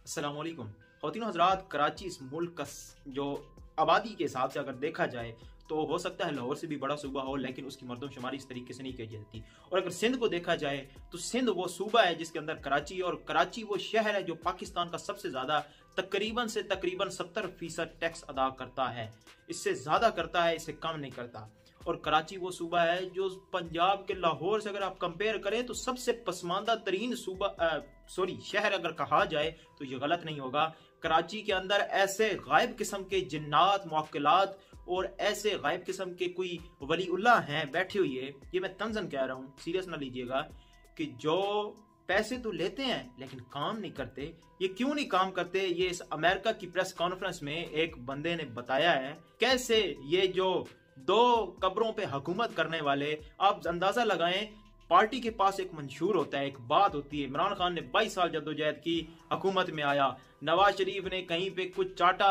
अस्सलाम वालेकुम ख़वातीन हज़रात। कराची इस मुल्क का जो आबादी के हिसाब से अगर देखा जाए तो हो सकता है लाहौर से भी बड़ा सूबा हो, लेकिन उसकी मरदमशुमारी इस तरीके से नहीं की जाती। और अगर सिंध को देखा जाए तो सिंध वो सूबा है जिसके अंदर कराची, और कराची वो शहर है जो पाकिस्तान का सबसे ज़्यादा तकरीबन 70% टैक्स अदा करता है। इससे ज़्यादा करता है, इससे कम नहीं करता। और कराची वो सूबा है जो पंजाब के लाहौर से अगर आप कंपेयर करें तो सबसे पसमानदा तरीन शहर अगर कहा जाए तो ये गलत नहीं होगा। कराची के अंदर ऐसे गायब किस्म के जिन्नात, मुअक्किलात और ऐसे गायब किस्म के कोई वलीउल्लाह हैं बैठे हुए, ये मैं तंजन कह रहा हूँ, सीरियस ना लीजिएगा, कि जो पैसे तो लेते हैं लेकिन काम नहीं करते। ये क्यों नहीं काम करते? ये इस अमेरिका की प्रेस कॉन्फ्रेंस में एक बंदे ने बताया है कैसे ये जो दो कब्रों पे हुकूमत करने वाले, आप अंदाजा लगाएं, पार्टी के पास एक मंशूर होता है, एक बात होती है। इमरान खान ने 22 साल जद्दोजहद की, हुकूमत में आया। नवाज शरीफ ने कहीं पे कुछ चाटा,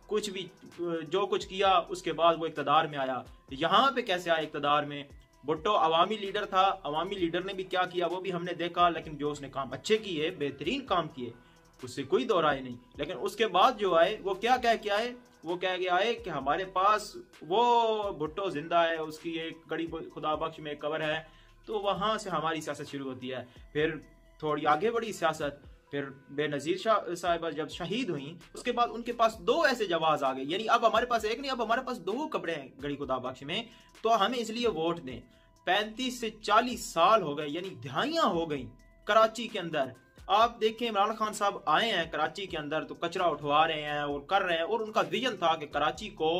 कुछ भी जो कुछ किया, उसके बाद वो इक़्तिदार में आया। यहाँ पे कैसे आया इक़्तिदार में? भुट्टो अवामी लीडर था, अवामी लीडर ने भी क्या किया वो भी हमने देखा, लेकिन जो उसने काम अच्छे किए, बेहतरीन काम किए, उससे कोई दो राय नहीं। लेकिन उसके बाद जो आए वो क्या कह के आए? वो कह के आए कि हमारे पास वो भुट्टो जिंदा है, उसकी एक कड़ी खुदा बख्श में कबर है। तो वहां से हमारी सियासत शुरू होती है। फिर थोड़ी आगे बढ़ी सियासत, फिर बेनजीर शाह साहिबा जब शहीद हुई, उसके बाद उनके पास दो ऐसे जवाब आ गए, यानी अब हमारे पास एक नहीं, अब हमारे पास दो कपड़े हैं गड़ी खुदा बख्श में, तो हमें इसलिए वोट दें। 35 से 40 साल हो गए, यानी दहाइयां हो गई कराची के अंदर। आप देखें, इमरान खान साहब आए हैं कराची के अंदर तो कचरा उठवा रहे हैं और कर रहे हैं, और उनका विजन था कि कराची को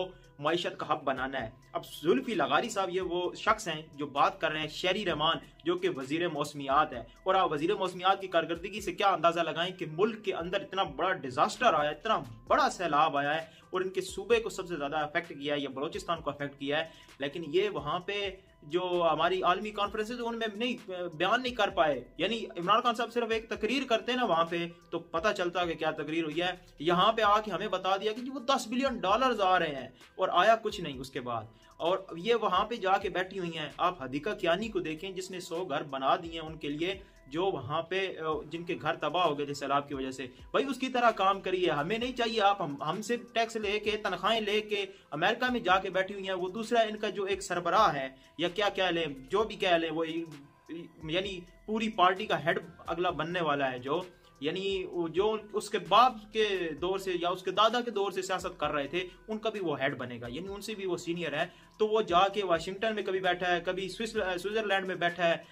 मईशत का हब बनाना है। अब जुल्फी लगारी साहब ये वो शख्स हैं जो बात कर रहे हैं, शहरी रहमान जो कि वजीर मौसमियात है। और आप वजीर मौसमियात की कारकर्दगी से क्या अंदाजा लगाएं कि मुल्क के अंदर इतना बड़ा डिजास्टर आया, इतना बड़ा सैलाब आया है और इनके सूबे को सबसे ज्यादा अफेक्ट किया है, या बलोचिस्तान को अफेक्ट किया है। लेकिन ये वहां पे जो हमारी आलमी कॉन्फ्रेंस उनमें नहीं बयान नहीं कर पाए। यानी इमरान खान साहब सिर्फ एक तकरीर करते ना वहां पे, तो पता चलता कि क्या तकरीर हुई है। यहाँ पे आके हमें बता दिया कि वो $10 बिलियन आ रहे हैं, और आया कुछ नहीं उसके बाद। और ये वहां पे जाके बैठी हुई हैं। आप हदीका कियानी को देखें जिसने 100 घर बना दिए उनके लिए, जो वहां पे जिनके घर तबाह हो गए थे सैलाब की वजह से। भाई उसकी तरह काम करिए, हमें नहीं चाहिए आप हमसे टैक्स लेके, तनख्वाहें लेके अमेरिका में जाके बैठी हुई हैं। वो दूसरा इनका जो एक सरबराह है, या क्या क्या लें, जो भी कह लें, वो यानी पूरी पार्टी का हेड अगला बनने वाला है, जो यानी जो उसके बाप के दौर से या उसके दादा के दौर से सियासत कर रहे थे, उनका भी वो हेड बनेगा, यानी उनसे भी वो सीनियर है। तो वो जाके वाशिंगटन में कभी बैठा है, कभी स्विट्जरलैंड में बैठा है,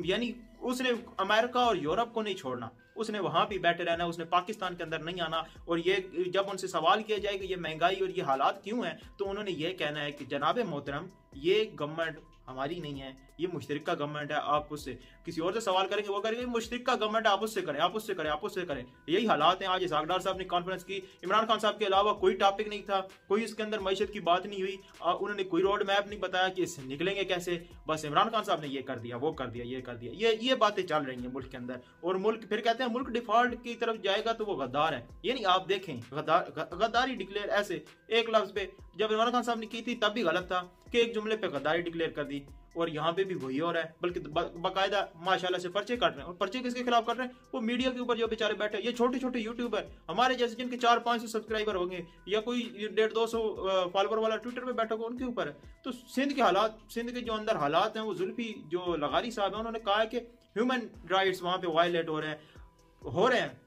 यानी उसने अमेरिका और यूरोप को नहीं छोड़ना, उसने वहां भी बैठे रहना, उसने पाकिस्तान के अंदर नहीं आना। और ये जब उनसे सवाल किया जाएगा ये महंगाई और ये हालात क्यों है, तो उन्होंने ये कहना है कि जनाब मोहतरम, ये गवर्नमेंट हमारी नहीं है, ये मुश्तरका गवर्नमेंट है। आप उससे किसी और से सवाल करेंगे, वो करेंगे मुश्तरका गवर्नमेंट, आप उससे करें, आप उससे करें, आप उससे करें। यही हालात हैं। आज इसाकडार साहब ने कॉन्फ्रेंस की, इमरान खान साहब के अलावा कोई टॉपिक नहीं था, कोई इसके अंदर मईशत की बात नहीं हुई, उन्होंने कोई रोड मैप नहीं बताया कि इससे निकलेंगे कैसे। बस इमरान खान साहब ने ये कर दिया, वो कर दिया, ये कर दिया, ये बातें चल रही हैं मुल्क के अंदर। और मुल्क फिर कहते हैं मुल्क डिफॉल्ट की तरफ जाएगा तो वो गद्दार है। यानी आप देखें, गद्दारी डिक्लेयर ऐसे एक लफ्ज पे जब इमरान खान साहब ने की थी तब भी गलत था कि एक जुमले पे गद्दारी डिक्लेयर कर दी, और यहाँ पे भी वही हो रहा है। बल्कि बाकायदा माशाल्लाह से पर्चे काट रहे हैं। और पर्चे किसके खिलाफ कर रहे हैं? वो मीडिया के ऊपर जो बेचारे बैठे, ये छोटे छोटे यूट्यूबर हमारे जैसे जिनके 400-500 सब्सक्राइबर होंगे, या कोई 150-200 फॉलोवर वाला ट्विटर पे बैठा होगा, उनके ऊपर है। तो सिंध के हालात, सिंध के जो अंदर हालात हैं, वो जुल्फी जो लगारी साहब है उन्होंने कहा कि ह्यूमन राइट्स वहां पे वायलेट हो रहे हैं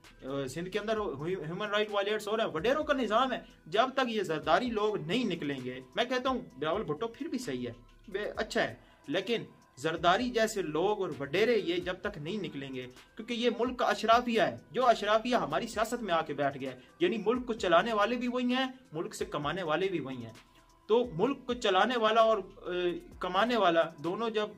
सिंध के अंदर, ह्यूमन राइट वायलेट्स हो रहे हैं। वडेरों का निजाम है। जब तक ये जरदारी लोग नहीं निकलेंगे, मैं कहता हूँ बिलावल भुट्टो फिर भी सही है, अच्छा है, लेकिन जरदारी जैसे लोग और वडेरे ये जब तक नहीं निकलेंगे, क्योंकि ये मुल्क का अशराफिया है, जो अशराफिया हमारी सियासत में आके बैठ गया है। यानी मुल्क को चलाने वाले भी वही हैं, मुल्क से कमाने वाले भी वही हैं। तो मुल्क को चलाने वाला और कमाने वाला दोनों जब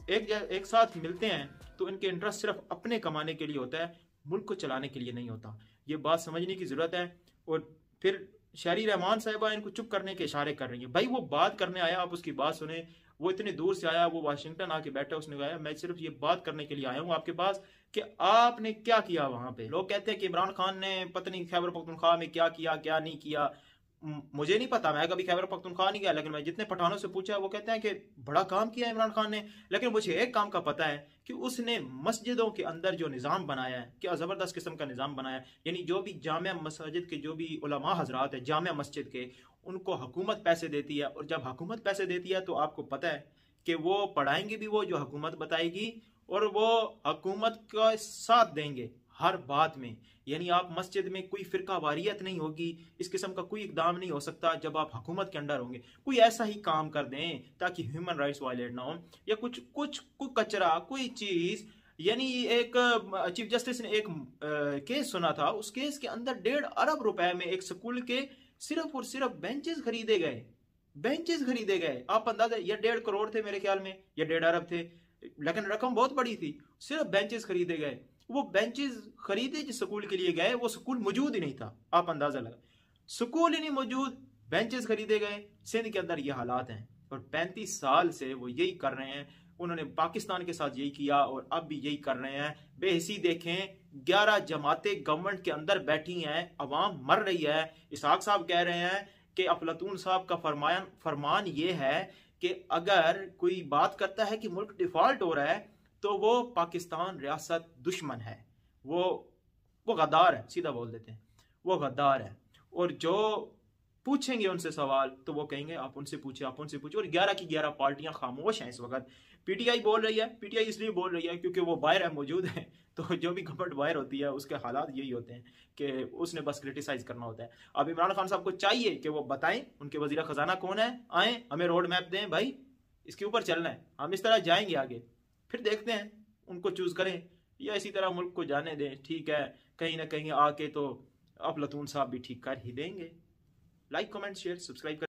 एक साथ मिलते हैं तो इनके इंटरेस्ट सिर्फ अपने कमाने के लिए होता है, मुल्क को चलाने के लिए नहीं होता। ये बात समझने की जरूरत है। और फिर शहरी रहमान साहिबा इनको चुप करने के इशारे कर रही है। भाई वो बात करने आया, आप उसकी बात सुने। वो इतने दूर से आया, वो वाशिंगटन आके बैठा, उसने कहा मैं सिर्फ ये बात करने के लिए आया हूँ आपके पास कि आपने क्या किया वहां पे। लोग कहते हैं कि इमरान खान ने पता नहीं खैबर पख्तूनख्वा में क्या किया, क्या नहीं किया। मुझे नहीं पता, मैं कभी खैबर पख्तूनख्वा नहीं गया, लेकिन मैं जितने पठानों से पूछा वो कहते हैं कि बड़ा काम किया इमरान खान ने। लेकिन मुझे एक काम का पता है कि उसने मस्जिदों के अंदर जो निज़ाम बनाया है, क्या ज़बरदस्त किस्म का निज़ाम बनाया है। यानी जो भी जामिया मस्जिद के जो भी उलमा हजरात है जामिया मस्जिद के, उनको हुकूमत पैसे देती है, और जब हुकूमत पैसे देती है तो आपको पता है कि वो पढ़ाएंगे भी वो जो हुकूमत बताएगी, और वो हुकूमत का साथ देंगे हर बात में। यानी आप मस्जिद में कोई फिरका वारियत नहीं होगी, इस किस्म का कोई इकदाम नहीं हो सकता जब आप हुकूमत के अंडर होंगे। कोई ऐसा ही काम कर दें ताकि ह्यूमन राइट्स वायलेट ना हो, या कुछ कुछ कोई कचरा कोई चीज। यानी एक चीफ जस्टिस ने एक केस सुना था, उस केस के अंदर 1.5 अरब रुपए में एक स्कूल के सिर्फ और सिर्फ बेंचेस खरीदे गए। बेंचेस खरीदे गए, आप अंदाजा, या 1.5 करोड़ थे मेरे ख्याल में, या 1.5 अरब थे, लेकिन रकम बहुत बड़ी थी। सिर्फ बेंचेस खरीदे गए। वो बेंचेस खरीदे जिस स्कूल के लिए गए, वो स्कूल मौजूद ही नहीं था। आप अंदाजा लगा, स्कूल ही नहीं मौजूद, बेंचेस खरीदे गए। सिंध के अंदर ये हालात हैं, और 35 साल से वो यही कर रहे हैं। उन्होंने पाकिस्तान के साथ यही किया और अब भी यही कर रहे हैं। बेहिसी देखें, 11 जमातें गवर्नमेंट के अंदर बैठी हैं, अवाम मर रही है। इसहाक साहब कह रहे हैं कि अफलातून साहब का फरमान ये है कि अगर कोई बात करता है कि मुल्क डिफॉल्ट हो रहा है तो वो पाकिस्तान रियासत दुश्मन है, वो गद्दार है, सीधा बोल देते हैं, वो गद्दार है। और जो पूछेंगे उनसे सवाल तो वो कहेंगे आप उनसे पूछे, आप उनसे पूछे। और 11 की 11 पार्टियां खामोश हैं इस वक्त। पीटीआई बोल रही है, पीटीआई इसलिए बोल रही है क्योंकि वो बाहर है, मौजूद है। तो जो भी गवर्नमेंट बाहर होती है उसके हालात यही होते हैं कि उसने बस क्रिटिसाइज करना होता है। अब इमरान खान साहब को चाहिए कि वो बताएं उनके वजीर खजाना कौन है, आए हमें रोड मैप दें, भाई इसके ऊपर चलना है, हम इस तरह जाएंगे आगे, फिर देखते हैं उनको चूज करें, या इसी तरह मुल्क को जाने दें। ठीक है, कहीं ना कहीं आके तो अफलातून साहब भी ठीक कर ही देंगे। लाइक कमेंट शेयर सब्सक्राइब कर